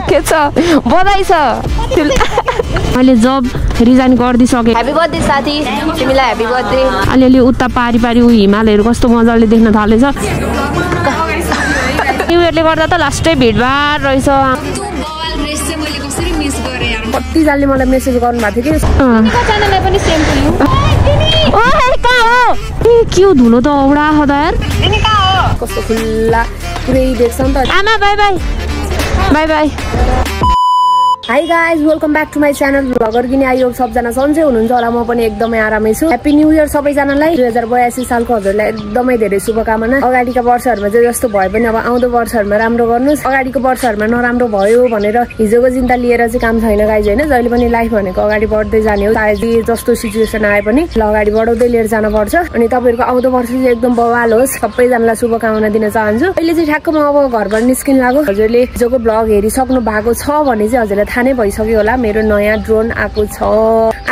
के छ बधाई छ मैले जब रिजाइन गरिदिसकेँ ह्यापी बर्थडे साथी तिमीलाई ह्यापी बर्थडे अलिअलि उता पारी पारी उ हिमालहरू कस्तो मजाले देख्न थालेछ न्यु इयरले गर्दा त लास्टै भिडभाड रहेछ कतिजनाले मलाई मेसेज गर्नुभएको थियो कि के धुलो त औडा हो त यार कस्तो खुल्ला पुरै देख्छ नि त आमा bye bye bye bye hi guys welcome back to my channel vlogger किने आइयो सबजना सन्चै हुनुहुन्छ होला म पनि एकदमै आरामै छु ह्याप्पी न्यू इयर सबैजनालाई 2082 सालको हजुरलाई एकदमै धेरै शुभकामना अगाडिका वर्षहरुमा चाहिँ जस्तो भए पनि अब आउँदो वर्षहरुमा राम्रो गर्नुस् अगाडिको वर्षहरुमा नराम्रो भयो भनेर हिजोको चिन्ता लिएर चाहिँ काम छैन गाइज हैन जहिले पनि लाइफ भनेको अगाडि बढ्दै जाने हो सायद जस्तो सिचुएसन आए पनि अगाडि बढाउँदै लिएर जान पर्छ अनि तपाईहरुको आउँदो वर्ष चाहिँ एकदम बवाल होस् सबैजनालाई शुभकामना दिन चाहन्छु अहिले चाहिँ ठ्याक्क म अब घरबाट निस्किन लाग्यो हजुरले हिजोको ब्लग हेरिसक्नु भएको छ भने चाहिँ हजुरलाई थाहा नै भइसक्यो होला मेरो नयाँ ड्रोन आएको छ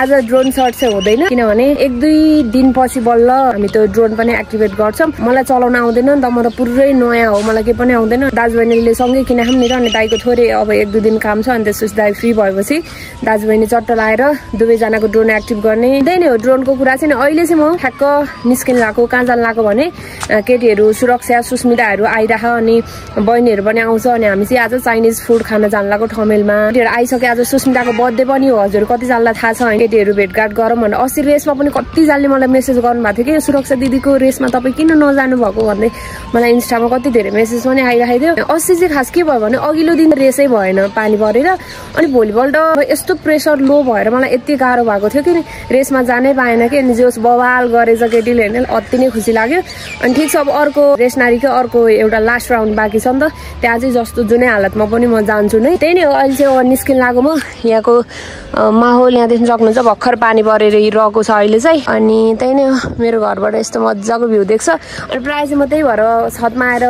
आज ड्रोन सर्ट चाहिँ हुँदैन किनभने 1-2 दिन पछि बल्ल हामी त्यो ड्रोन पनि एक्टिभेट गर्छौं मलाई चलाउन आउँदैन नि त म त पुरै नयाँ हो मलाई के पनि आउँदैन दाजुबहिनीले सँगै किन खाम नि र अनि दाइको थोरै अब 1-2 दिन काम छ अनि त्यसपछि दाइ फ्री भएपछि दाजुबहिनी चट्ट लाएर दुवै जनाको ड्रोन एक्टिभ गर्ने हुँदैन हो ड्रोनको कुरा चाहिँ अहिले चाहिँ म ठ्याक्क निस्किन लाग्यो कहाँ जान लाग्यो भने केटीहरू सुरक्षा सुस्मिताहरू आइराख अनि बहिनीहरू पनि आउँछ अनि हामी चाहिँ आज चाइनिज फुड खान जान लाग्यो ठमेलमा आइसके आज सुस्मिताको बर्थडे पनि हो हजुर कतिजनालाई थाहा छ केटीहरू भेटघाट गरौँ भनेर अस्ति रेसमा पनि कतिजनाले मलाई मेसेज गर्नुभएको थियो कि सुरक्षा दिदीको रेसमा तपाईँ किन नजानु भएको भन्दै मलाई इन्स्टामा कति धेरै मेसेज पनि आइरहेको थियो अस्ति चाहिँ खास के भयो भने अघिल्लो दिन रेसै भएन पानी परेर अनि भोलिपल्ट यस्तो प्रेसर लो भएर मलाई यति गाह्रो भएको थियो कि रेसमा जानै पाएन कि अनि जोस बवाल गरेछ केटीले हेर्ने अति नै खुसी लाग्यो अनि ठिक छ अब अर्को रेस नारीको अर्को एउटा लास्ट राउन्ड बाँकी छ नि त त्यहाँ चाहिँ जस्तो जुनै हालतमा पनि म जान्छु नै त्यही नै हो अहिले चाहिँ निस्किन लाग्यो म यहाँको माहौल यहाँ देख्न सक्नुहुन्छ भर्खर पानी परेर रहेको छ अहिले चाहिँ अनि त्यही नै मेरो घरबाट यस्तो मजाको भ्यू देख्छ अनि प्रायः चाहिँ म त्यही भएर छतमा आएर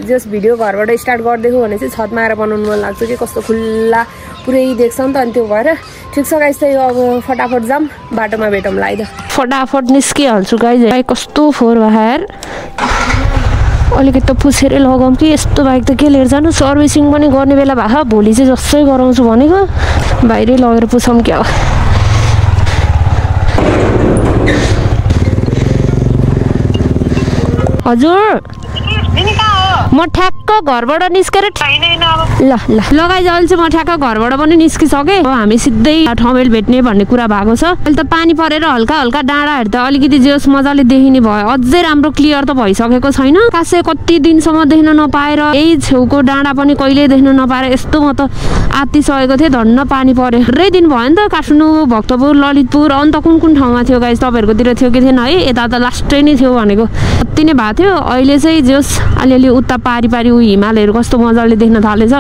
जस भिडियो घरबाट स्टार्ट गरिदिएको भने चाहिँ छतमा आएर बनाउनु मन लाग्छ कि कस्तो खुल्ला पुरै देख्छ नि त अनि त्यो भएर ठिक छ गाइस चाहिँ अब फटाफट जाम बाटोमा भेटौँला है त फटाफट निस्किहाल्छु गाइस कस्तो फोहोर भयो यार अलिकति त पुछेरै लगाउँ कि यस्तो बाइक त के लिएर जानु सर्भिसिङ पनि गर्ने बेला भए भोलि चाहिँ जसै गराउँछु भनेको बाहिरै लगेर पुछौँ क्या हजुर म ठ्याक्क घरबाट निस्केर ल ल लगाइज अहिले चाहिँ म ठ्याक्क घरबाट पनि निस्किसकेँ अब हामी सिधै ठमेल भेट्ने भन्ने कुरा भएको छ अहिले त पानी परेर हल्का हल्का डाँडाहरू त अलिकति जेस मजाले देखिने भयो अझै राम्रो क्लियर त भइसकेको छैन खासै कति दिनसम्म देख्न नपाएर यही छेउको डाँडा पनि कहिले देख्न नपाएर यस्तो म त आत्तिसकेको थिएँ धन्न पानी पर्यो धेरै दिन भयो नि त काठमाडौँ भक्तपुर ललितपुर अन्त कुन कुन ठाउँमा थियो गाइस तपाईँहरूकोतिर थियो कि थिएन है यता त लास्टै नै थियो भनेको अति नै भएको थियो अहिले चाहिँ जोस अलिअलि उता पारी पारी उ हिमालहरू कस्तो मजाले देख्न थालेछ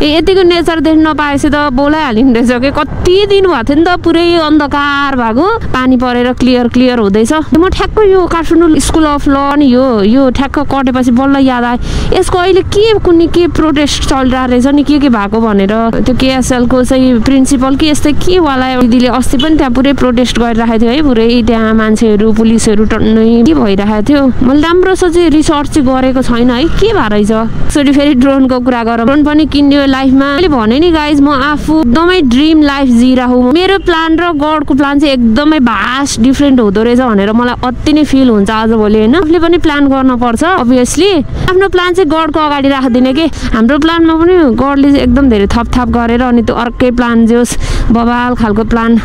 यतिको नेचर देख्न नपाएपछि त बोलाइहालिनु रहेछ कि कति दिन भएको थियो नि त पुरै अन्धकार भएको पानी परेर क्लियर हुँदैछ म ठ्याक्क यो काठमाडौँ स्कुल अफ ल अनि यो ठ्याक्क कटेपछि बल्ल याद आयो यसको अहिले के प्रोटेस्ट चलिरहेको रहेछ नि के भएको भनेर त्यो केएसएलको चाहिँ प्रिन्सिपल कि यस्तै के वाला दिदीले अस्ति पनि त्यहाँ पुरै प्रोटेस्ट गरिरहेको थियो है पुरै त्यहाँ मान्छेहरू पुलिसहरू टन्नै के भइरहेको थियो मैले राम्रोसँग चाहिँ रिसर्च चाहिँ गरेको छैन है के भएर रहेछ यसरी फेरि ड्रोनको कुरा गरौँ ड्रोन पनि किन्यो लाइफमा मैले भने नि गाइज म आफू एकदमै ड्रिम लाइफ जिरहेको मेरो प्लान र गडको प्लान चाहिँ एकदमै भास्ट डिफ्रेन्ट हुँदो रहेछ भनेर मलाई अति नै फिल हुन्छ आजभोलि होइन आफूले पनि प्लान गर्नुपर्छ अभियसली आफ्नो प्लान चाहिँ गडको अगाडि राखिदिने कि हाम्रो प्लानमा पनि गडले चाहिँ एकदम धेरै थप गरेर अनि त्यो अर्कै प्लान जोस् बवाल खालको प्लान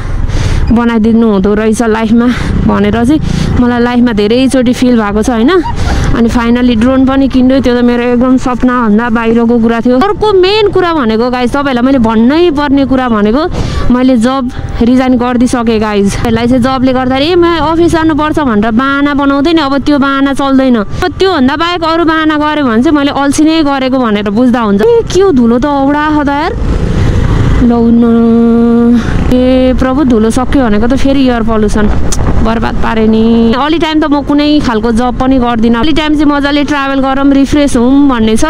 बनाइदिनु हुँदो रहेछ लाइफमा भनेर चाहिँ मलाई लाइफमा धेरैचोटि फिल भएको छ होइन अनि फाइनली ड्रोन पनि किन्यो त्यो त मेरो एकदम सपनाभन्दा बाहिरको कुरा थियो अर्को मेन कुरा भनेको गाइज तपाईँहरूलाई मैले भन्नै पर्ने कुरा भनेको मैले जब रिजाइन गरिदिइसकेँ गाइज यसलाई चाहिँ जबले गर्दाखेरि म अफिस जानुपर्छ भनेर बाहना बनाउँदैन अब त्यो बाहना चल्दैन त्योभन्दा बाहेक अरू बाहना गऱ्यो भने चाहिँ मैले अल्छी नै गरेको भनेर बुझ्दा हुन्छ के धुलो त औडा हो त यार लौ न ए प्रभु धुलो सक्यो भनेको त फेरि एयर पल्युसन बर्बाद पारे नि अलि टाइम त म कुनै खालको जब पनि गर्दिनँ अलि टाइम चाहिँ मजाले ट्राभल गरौँ रिफ्रेस हौँ भन्ने छ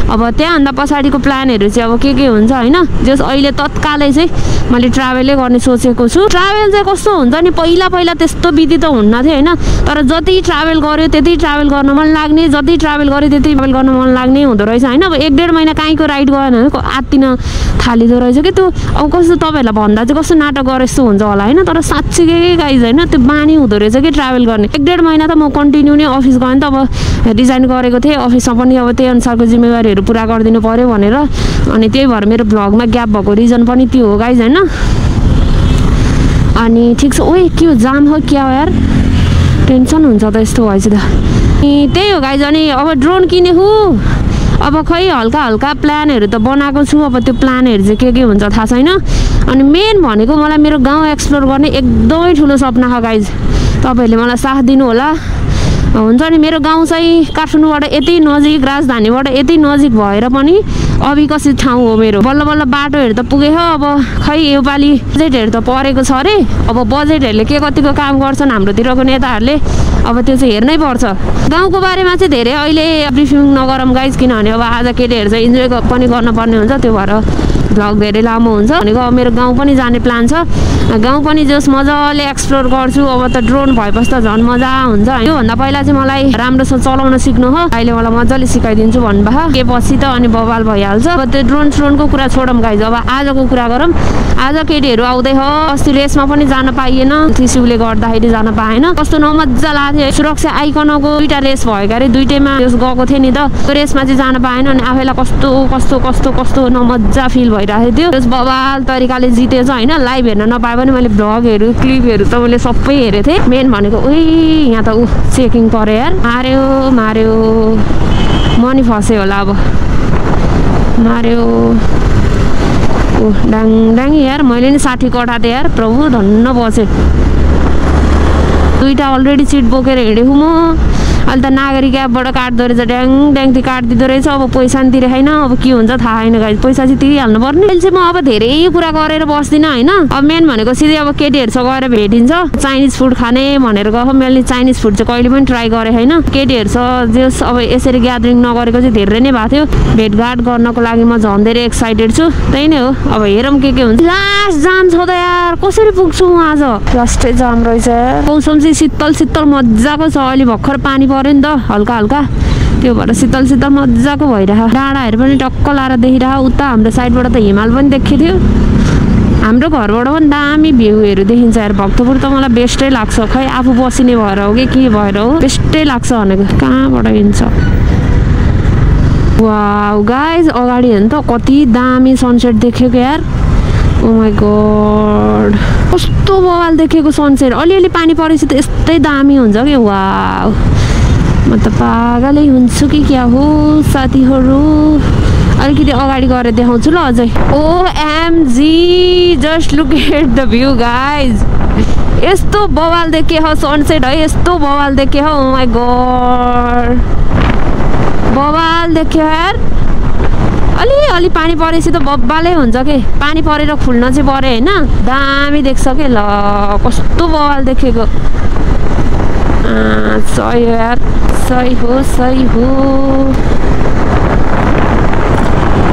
अब त्यहाँभन्दा पछाडिको प्लानहरू चाहिँ अब के हुन्छ होइन जस अहिले तत्कालै चाहिँ मैले ट्राभलै गर्ने सोचेको छु ट्राभल चाहिँ कस्तो हुन्छ नि पहिला पहिला त्यस्तो विधि त हुन्न थियो होइन तर जति ट्राभल गर्यो त्यति ट्राभल गर्न मन लाग्ने जति ट्राभल गर्यो त्यति ट्राभल गर्न मन लाग्ने हुँदो रहेछ होइन अब 1-1.5 महिना काहीँको राइड गएन भने आत्तिन थालिदो रहेछ कि त्यो अब कस्तो तपाईँहरूलाई भन्दा चाहिँ कस्तो नाटक गरे जस्तो हुन्छ होला होइन तर साँच्चीकै गाइज होइन त्यो बानी हुँदो रहेछ कि ट्राभल गर्ने 1-1.5 महिना त म कन्टिन्यू नै अफिस गएँ त अब रिजाइन गरेको थिएँ अफिसमा पनि अब त्यही अनुसारको जिम्मेवारीहरू पुरा गरिदिनु पर्यो भनेर अनि त्यही भएर मेरो भ्लगमा ग्याप भएको रिजन पनि त्यो हो गाइज होइन अनि ठिक छ ओए के हो जाम हो क्या हो यार टेन्सन हुन्छ त यस्तो भएपछि त त्यही हो गाइज अनि अब ड्रोन किनेको अब खै हल्का हल्का प्लानहरू त बनाएको छु अब त्यो प्लानहरू चाहिँ के हुन्छ थाहा छैन अनि मेन भनेको मलाई मेरो गाउँ एक्सप्लोर गर्ने एकदमै ठुलो सपना छ गाइज तपाईँहरूले मलाई साथ दिनु होला हुन्छ नि मेरो गाउँ चाहिँ काठमाडौँबाट यति नजिक राजधानीबाट यति नजिक भएर पनि अविकसित ठाउँ हो मेरो बल्ल बल्ल बाटोहरू त पुगेछ अब खै योपालि बजेटहरू त परेको छ अरे अब बजेटहरूले के कतिको काम गर्छन् हाम्रोतिरको नेताहरूले अब त्यो चाहिँ हेर्नै पर्छ गाउँको बारेमा चाहिँ धेरै अहिले ब्रिफिङ नगरौँ गाइज किनभने अब आज केटीहरू चाहिँ इन्जोय पनि गर्नुपर्ने हुन्छ त्यो भएर भ्लग धेरै लामो हुन्छ भनेको अब मेरो गाउँ पनि जाने प्लान छ गाउँ पनि जस मजाले एक्सप्लोर गर्छु अब त ड्रोन भएपछि त झन् मजा हुन्छ योभन्दा पहिला चाहिँ मलाई राम्रोसँग चलाउन सिक्नु हो अहिले मलाई मजाले सिकाइदिन्छु भन्नुभयो के पछि त अनि बवाल भइहाल्छ अब त्यो ड्रोनको कुरा छोडौँ गाइज अब आजको कुरा गरौँ आज केटीहरू आउँदै हो अस्ति रेसमा पनि जान पाइएन त्रिशुलले गर्दाखेरि जान पाएन कस्तो नमजा लाग्थ्यो सुरक्षा आइकनको 2टा रेस भएको अरे 2टैमा गएको थिएँ नि त त्यो रेसमा चाहिँ जान पाएन अनि आफैलाई कस्तो कस्तो कस्तो कस्तो नमजा फिल भइरहेको थियो त्यस बवाल तरिकाले जितेछ होइन लाइभ हेर्न नपाए पनि मैले भ्लगहरू क्लिपहरू त मैले सबै हेरेको थिएँ मेन भनेको उही यहाँ त चेकिङ पऱ्यो यार मार्यो मनी फस्यो होला अब मार्यो डाङ डाङ यार मैले नि 60 कटा थिएँ यार प्रभु धन्न बसेँ 2टा अलरेडी सिट बोकेर हिँडेको म अहिले त नागरिक एपबाट काट्दो रहेछ ड्याङ ड्याङ त्यो काटिदिँदो रहेछ अब पैसा नि तिरेन अब के हुन्छ थाहा छैन गाइज पैसा चाहिँ तिरिहाल्नु पर्ने अहिले चाहिँ म अब धेरै कुरा गरेर बस्दिनँ होइन अब मेन भनेको सिधै अब केटीहरूसँग गएर भेटिन्छ चाइनिज फुड खाने भनेर गएको मैले चाइनिज फुड चाहिँ कहिले पनि ट्राई गरेँ होइन केटीहरूसँग जस अब यसरी ग्यादरिङ नगरेको चाहिँ धेरै नै भएको थियो भेटघाट गर्नको लागि म झन् धेरै एक्साइटेड छु त्यही नै हो अब हेरौँ के हुन्छ लास्ट जाम छ त यार कसरी पुग्छु म आज लास्टै जाम रहेछ मौसम चाहिँ शीतल मजाको छ अहिले भर्खर पानी पऱ्यो नि त हल्का हल्का त्यो भएर शीतल मजाको भइरहेको डाँडाहरू पनि टक्क लाएर देखिरहेको उता हाम्रो साइडबाट त हिमाल पनि देखेको थियो हाम्रो घरबाट पनि दामी भ्यूहरू देखिन्छ यार भक्तपुर त मलाई बेस्टै लाग्छ खै आफू बसिने भएर हो कि के भएर हो बेस्टै लाग्छ भनेको कहाँबाट हिँड्छ वाउ गाइज अगाडि हेर्नु त कति दामी सनसेट देखेको यार ओ माई गॉड कस्तो बवाल देखेको सनसेट अलिअलि पानी परेपछि त यस्तै दामी हुन्छ कि वाउ म त पागलै हुन्छु कि क्या हो साथीहरू अलिकति अगाडि गएर देखाउँछु ल अझै OMG just look at the view guys यस्तो बवाल देखे हो सनसेट है यस्तो बवाल देखे हो ओ माई गॉड बवाल देख्यो यार अलि पानी परेपछि त बब्बालै हुन्छ कि पानी परेर खुल्न चाहिँ पऱ्यो होइन दामी देख्छ कि ल कस्तो बवाल देखेको सही हो यार सही हो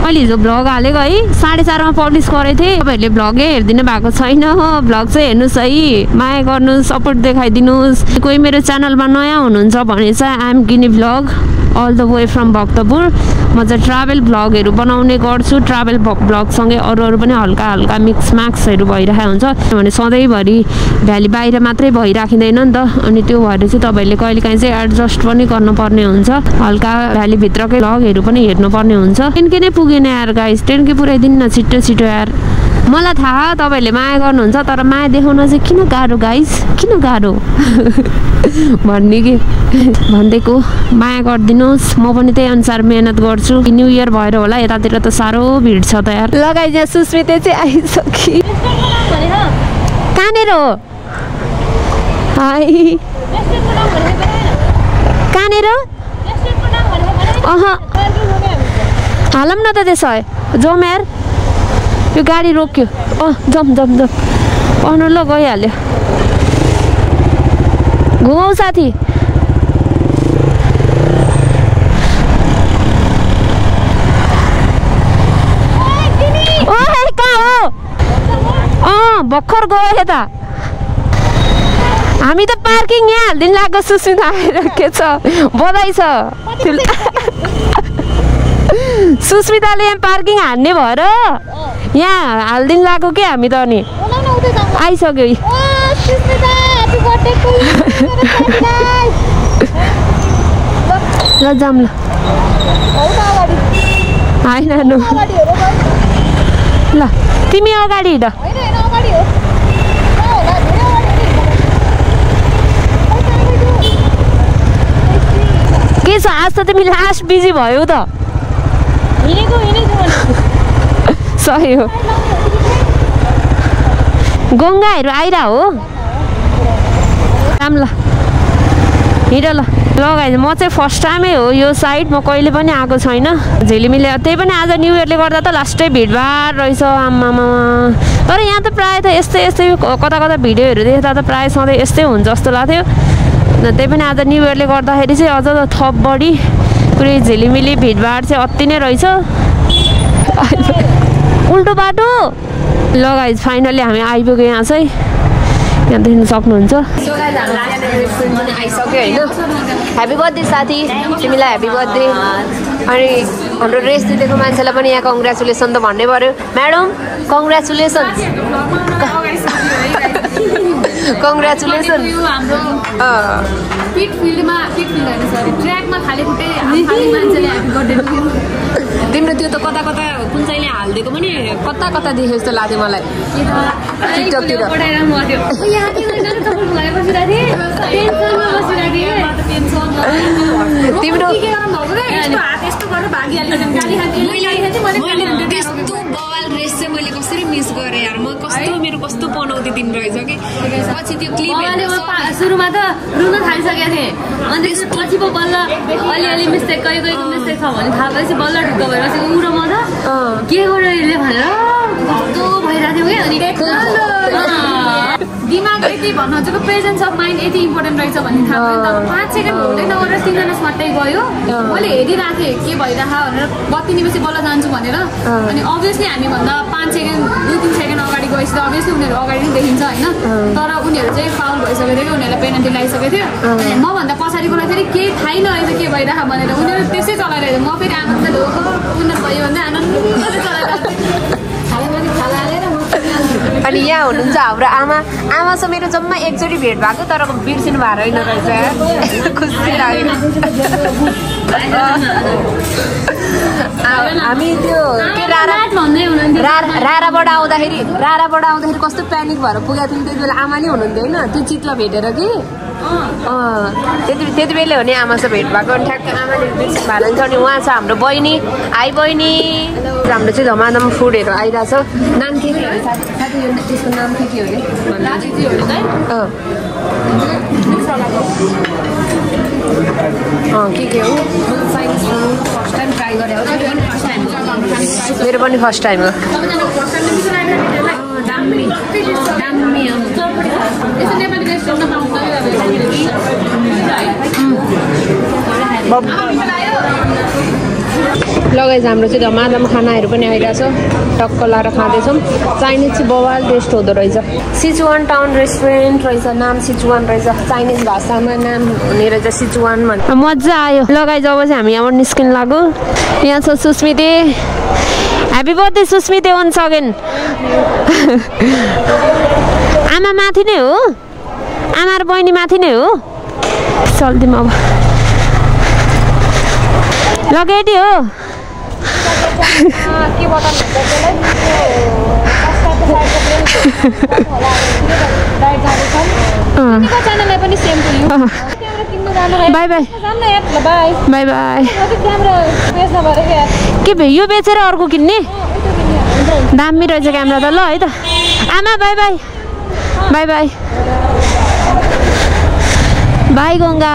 मैले हिजो भ्लग हालेको है 4:30 मा पब्लिस गरेको थिएँ तपाईँहरूले भ्लगै हेरिदिनु भएको छैन भ्लग चाहिँ हेर्नुहोस् है माया गर्नुहोस् सपोर्ट देखाइदिनुहोस् कोही मेरो च्यानलमा नयाँ हुनुहुन्छ भने चाहिँ I'm Ginny vlog all the way from Bhaktapur म चाहिँ ट्राभल भ्लगहरू बनाउने गर्छु ट्राभल भ्लगसँगै अरू पनि हल्का हल्का मिक्सहरू भइरहेको हुन्छ किनभने सधैँभरि भ्याली बाहिर मात्रै भइराखिँदैन नि त अनि त्यो भएर चाहिँ तपाईँहरूले कहिलेकाहीँ चाहिँ एडजस्ट पनि गर्नुपर्ने हुन्छ हल्का भ्यालीभित्रकै भ्लगहरू पनि हेर्नुपर्ने हुन्छ 10K नै पुगेन यार गाइस 10K पुऱ्याइदिनु न छिटो यार मलाई थाहा तपाईँहरूले माया गर्नुहुन्छ तर माया देखाउन चाहिँ किन गाह्रो गाइस किन गाह्रो भन्ने कि भनिदिएको माया गरिदिनुहोस् म पनि त्यही अनुसार मेहनत गर्छु न्यू इयर भएर होला यतातिर त साह्रो भिड छ त यार लगाइ यहाँ सुस्मिता चाहिँ आइसकि कहाँनिर हो हाई कहाँनिर हालौँ न त त्यसो जाउँ यार यो गाडी रोक्यो जम जम जम ल गइहाल्यो घुमाउ साथी भर्खर गयो यता हामी त पार्किङ यहाँ हालिदिनु लाग्यो सुस्मिता आएर के छ बधाई छ सुस्मिताले यहाँ पार्किङ हान्ने भएर यहाँ हालिदिनु लाग्यो कि हामी त अनि आइसक्यो ल जाम ल होइन ल तिमी अगाडि हिँड के छ आज त तिमी लास्ट बिजी भयो त सही हो गङ्गाहरू आइरह हो राम ल हिँड ल गाइज म चाहिँ फर्स्ट टाइमै हो यो साइड म कहिले पनि आएको छैन झिलिमिली त्यही पनि आज न्यु इयरले गर्दा त लास्टै भिडभाड रहेछ आम्मामा तर यहाँ त प्रायः त यस्तै कता कता भिडियोहरू देख्दा त प्रायः सधैँ यस्तै हुन्छ जस्तो लाग्थ्यो त्यही पनि आज न्यु इयरले गर्दाखेरि चाहिँ अझ त थप बढी पुरै झिलिमिली भिडभाड चाहिँ अति नै रहेछ उल्टो बाटो ल गाइज फाइनली हामी आइपुग्यो यहाँ चाहिँ यहाँ देख्न सक्नुहुन्छ आइसक्यो होइन ह्याप्पी बर्थडे साथी तिमीलाई ह्याप्पी बर्थडे अनि हाम्रो रेस दिएको मान्छेलाई पनि यहाँ कङ्ग्रेचुलेसन त भन्नै पर्यो म्याडम कङ्ग्रेचुलेसन कङ्ग्रेचुलेसन तिम्रो त्यो त कता कता कुन चाहिँले हालिदिएको पनि कता कता देख्यो जस्तो लाग्यो मलाई टिकटकतिर तिम्रो रेस चाहिँ मैले कसरी मिस गरेँ यार म कस्तो मेरो कस्तो पनौती दिन रहेछ कि पछि त्यो क्लिप सुरुमा त रुन थालिसकेको थिएँ अनि पछि पो बल्ल अलिअलि मिस्टेक कहीँ मिस्टेक छ भने थाहा भएपछि बल्ल ढुक्क भएपछि ऊ र म त के गरेर यसले भनेर कस्तो भइरहेको थियो कि अनि दिमाग यति भन्न खोजेको प्रेजेन्स अफ माइन्ड यति इम्पोर्टेन्ट रहेछ भन्ने थाहा भयो तर 5 सेकेन्ड हुँदै नगरेर 3 जना स्वाट्टै गयो मैले हेरिरहेको थिएँ के भइरहेको भनेर बत्ती निमेपछि बल्ल जान्छु भनेर अनि अभियसली हामीभन्दा 5 सेकेन्ड 2-3 सेकेन्ड अगाडि गएपछि त अभियसली उनीहरू अगाडि नै देखिन्छ होइन तर उनीहरू चाहिँ फाउल भइसकेको थियो कि उनीहरूलाई पेनल्टी लगाइसकेको थियो अनि मभन्दा पछाडिकोलाई फेरि केही थाहै नरहेछ के भइरहेको भनेर उनीहरू त्यसै चलाइरहेछ म फेरि आनन्द उनीहरू भयो भने आनन्द चलाइरहेको अनि यहाँ हुनुहुन्छ हाम्रो आमासँग मेरो जम्मा एकचोटि भेट भएको तर बिर्सिनु भएको होइन रहेछ खुसी लाग्यो हामी त्यो के राराबाट आउँदाखेरि कस्तो प्यानिक भएर पुगेको थियौँ त्यति बेला आमा नै हुनुहुन्थ्यो होइन त्यो चित्र भेटेर कि त्यति बेला हो नि आमासँग भेट भएको अनि ठ्याक्क आमाले बिर्सिनु भएको हुन्छ अनि उहाँ छ हाम्रो बहिनी आई बहिनी हाम्रो चाहिँ धमाधम फुडहरू आइरहेछ नाम के के हो साथी त्यसको नाम के हो अरे के हो फर्स्ट टाइम ट्राई गरेँ हो मेरो पनि फर्स्ट टाइम हो लगाइज हाम्रो चाहिँ धमाधम खानाहरू पनि आइरहेछ टक्क लाएर खाँदैछौँ चाइनिज चाहिँ बवाल टेस्ट हुँदो रहेछ सिचुवान टाउन रेस्टुरेन्ट रहेछ नाम सिचुवान रहेछ चाइनिज भाषामा नाम हुने रहेछ सिचुवान भन्ने मजा आयो लगाइज अब चाहिँ हामी यहाँबाट निस्किनु लाग्यो यहाँ छ सुस्मिते ह्याप्पी बर्थडे सुस्मिते वन्स अगेन आमा माथि नै हो आमा र बहिनी माथि नै हो चल्दिउँ अब लगेटी हो बाई बाई बाई बाई के भयो यो बेचेर अर्को किन्ने दामी रहेछ क्यामेरा त ल है त आमा bye bye bye bye by Ganga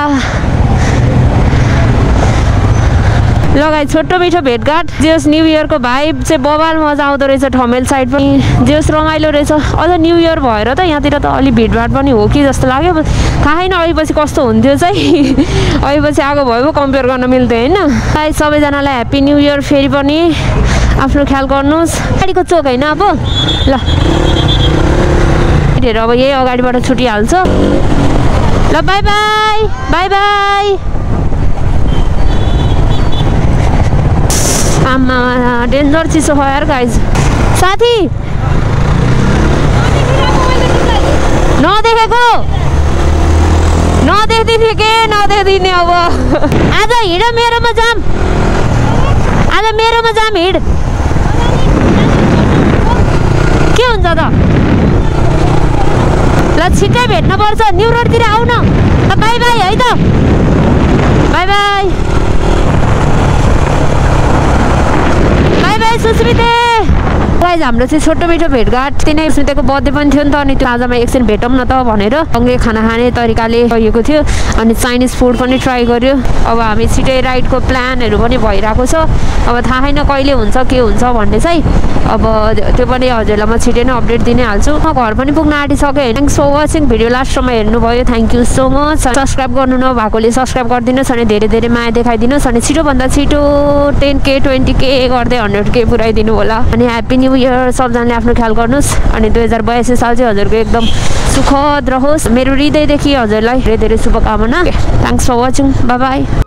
ल गाइस छोटो मिठो भेटघाट जेस न्यू इयरको भाइब चाहिँ बबाल मजा आउँदो रहेछ ठमेल साइड पनि जेस रमाइलो रहेछ अझ न्यू इयर भएर त यहाँतिर त अलि भिडभाड पनि हो कि जस्तो लाग्यो थाहा छैन अहिलेपछि कस्तो हुन्थ्यो चाहिँ अहिलेपछि आएको भयो कम्पेयर गर्न मिल्थ्यो होइन गाइस सबैजनालाई ह्याप्पी न्यू इयर फेरि पनि आफ्नो ख्याल गर्नुहोस् गाडीको चोक होइन अब ल अब यही अगाडिबाट छुटिहाल्छ ल बाई बाई बाई बाई आमा डेन्जर चिसो भयो यार गाइज साथी नदेखेको नदेख्दिने के नदेख्दिने अब आज हिँड मेरोमा जाम आज मेरोमा जाम हिँड के हुन्छ त ल छिट्टै भेट्नुपर्छ न्यु रोडतिर आऊ न ल बाई बाई है त बाई बाई बाई बाई सुस्मिते गाइज हाम्रो चाहिँ छोटो मिठो भेटघाट तिनै सुस्मितेको बर्थडे पनि थियो नि त अनि त्यो आजमा एकछिन भेटौँ न त भनेर सँगै खाना खाने तरिकाले गएको थियो अनि चाइनिज फुड पनि ट्राई गर्यो अब हामी छिटै राइडको प्लानहरू पनि भइरहेको छ अब थाहा छैन कहिले हुन्छ के हुन्छ भन्ने चाहिँ अब त्यो पनि हजुरलाई म छिटै नै अपडेट दिनै हाल्छु म घर पनि पुग्न आँटिसकेँ थ्याङ्क्स फर वाचिङ भिडियो लास्टसम्म हेर्नुभयो thank you so much subscribe गर्नु नभएकोले सब्सक्राइब गरिदिनुहोस् अनि धेरै धेरै माया देखाइदिनुहोस् अनि छिटोभन्दा छिटो 10K 20K गर्दै 100K पुऱ्याइदिनु होला अनि ह्याप्पी न्यू इयर सबजनाले आफ्नो ख्याल गर्नुहोस् अनि 2082 साल चाहिँ हजुरको एकदम सुखद रहोस् मेरो हृदयदेखि हजुरलाई धेरै धेरै शुभकामना thanks for watching bye by